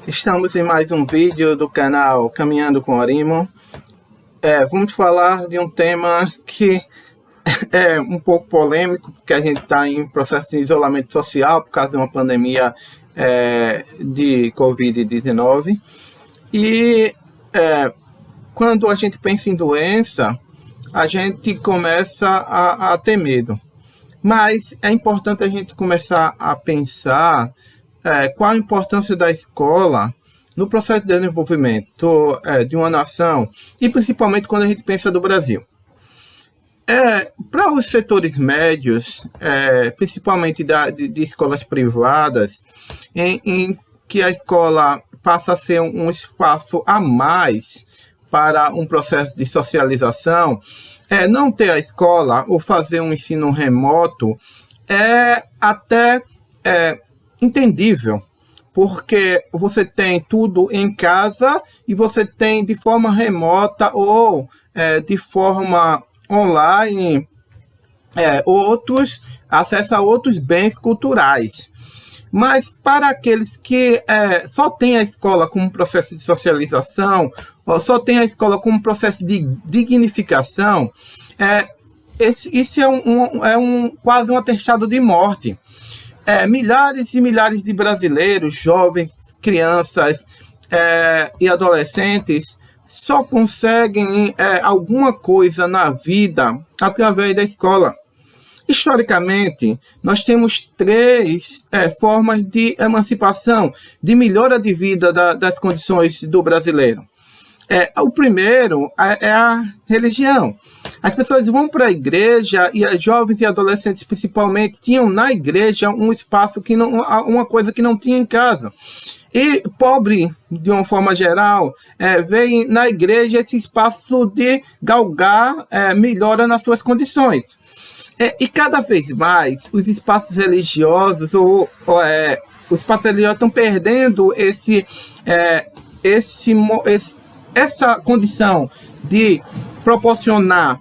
Estamos em mais um vídeo do canal Caminhando com Arimo. Vamos falar de um tema que é um pouco polêmico, porque a gente está em processo de isolamento social por causa de uma pandemia de Covid-19. E quando a gente pensa em doença, a gente começa a ter medo. Mas é importante a gente começar a pensar qual a importância da escola no processo de desenvolvimento de uma nação, e principalmente quando a gente pensa do Brasil. Para os setores médios, principalmente de escolas privadas, em que a escola passa a ser um espaço a mais para um processo de socialização, não ter a escola ou fazer um ensino remoto é até entendível, porque você tem tudo em casa e você tem de forma remota ou de forma online acesso a outros bens culturais. Mas para aqueles que só têm a escola como processo de socialização, ou só têm a escola como processo de dignificação, isso quase um atestado de morte. Milhares e milhares de brasileiros, jovens, crianças e adolescentes só conseguem alguma coisa na vida através da escola. Historicamente, nós temos três formas de emancipação, de melhora de vida das condições do brasileiro. O primeiro é a religião. As pessoas vão para a igreja, e as jovens e adolescentes principalmente tinham na igreja um espaço uma coisa que não tinha em casa. E pobre, de uma forma geral, vê na igreja esse espaço de galgar melhora nas suas condições. E cada vez mais os espaços religiosos os espaços religiosos estão perdendo essa condição de proporcionar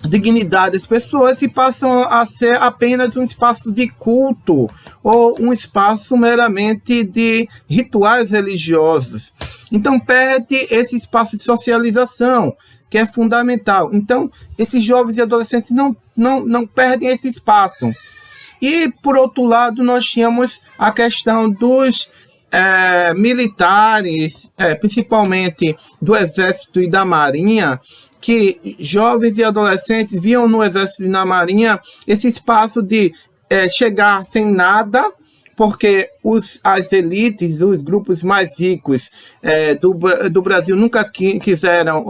dignidade às pessoas e passam a ser apenas um espaço de culto ou um espaço meramente de rituais religiosos. Então perde esse espaço de socialização, que é fundamental. Então esses jovens e adolescentes não perdem esse espaço. E por outro lado nós tínhamos a questão dos militares, principalmente do Exército e da Marinha, que jovens e adolescentes viam no Exército e na Marinha esse espaço de chegar sem nada, porque as elites, os grupos mais ricos do Brasil nunca quiseram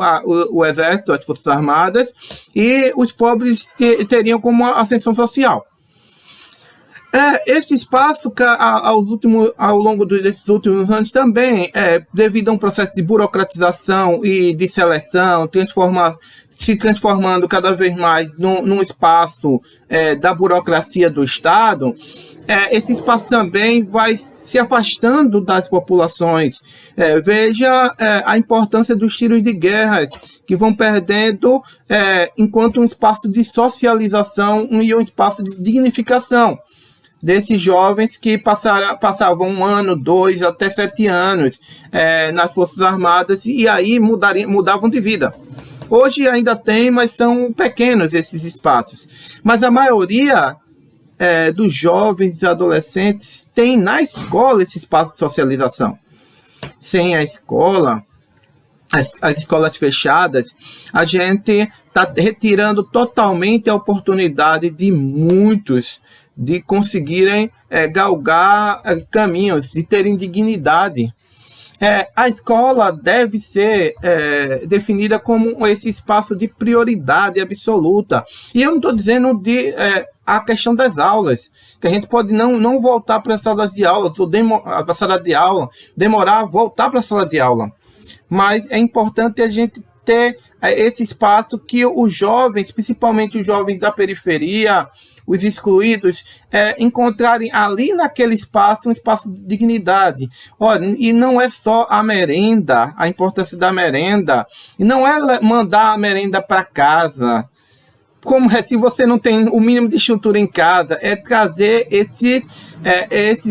o Exército, as Forças Armadas, e os pobres teriam como ascensão social. Esse espaço, ao longo desses últimos anos também, devido a um processo de burocratização e de seleção, se transformando cada vez mais num espaço da burocracia do Estado, esse espaço também vai se afastando das populações. Veja a importância dos tiros de guerra, que vão perdendo enquanto um espaço de socialização e um espaço de dignificação desses jovens que passavam 1 ano, 2, até 7 anos nas Forças Armadas e aí mudavam de vida. Hoje ainda tem, mas são pequenos esses espaços. Mas a maioria dos jovens e adolescentes tem na escola esse espaço de socialização. Sem a escola, as escolas fechadas, a gente está retirando totalmente a oportunidade de muitos de conseguirem galgar caminhos, de terem dignidade. A escola deve ser definida como esse espaço de prioridade absoluta. E eu não estou dizendo a questão das aulas, que a gente pode não voltar para as salas de aula, ou para a sala de aula, demorar a voltar para a sala de aula. Mas é importante a gente ter esse espaço que os jovens, principalmente os jovens da periferia, os excluídos, encontrarem ali naquele espaço um espaço de dignidade. Olha, e não é só a merenda, a importância da merenda, e não é mandar a merenda para casa. como se você não tem o mínimo de estrutura em casa, é trazer esses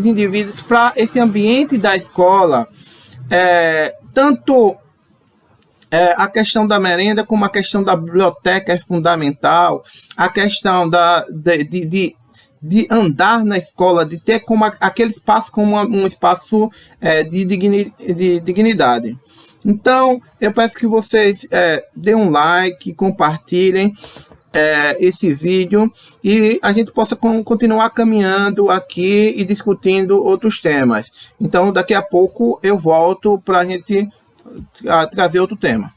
indivíduos para esse ambiente da escola, tanto a questão da merenda como a questão da biblioteca é fundamental, a questão de andar na escola, de ter como aquele espaço como um espaço de dignidade. Então, eu peço que vocês deem um like, compartilhem esse vídeo e a gente possa continuar caminhando aqui e discutindo outros temas. Então, daqui a pouco eu volto para a gente trazer outro tema.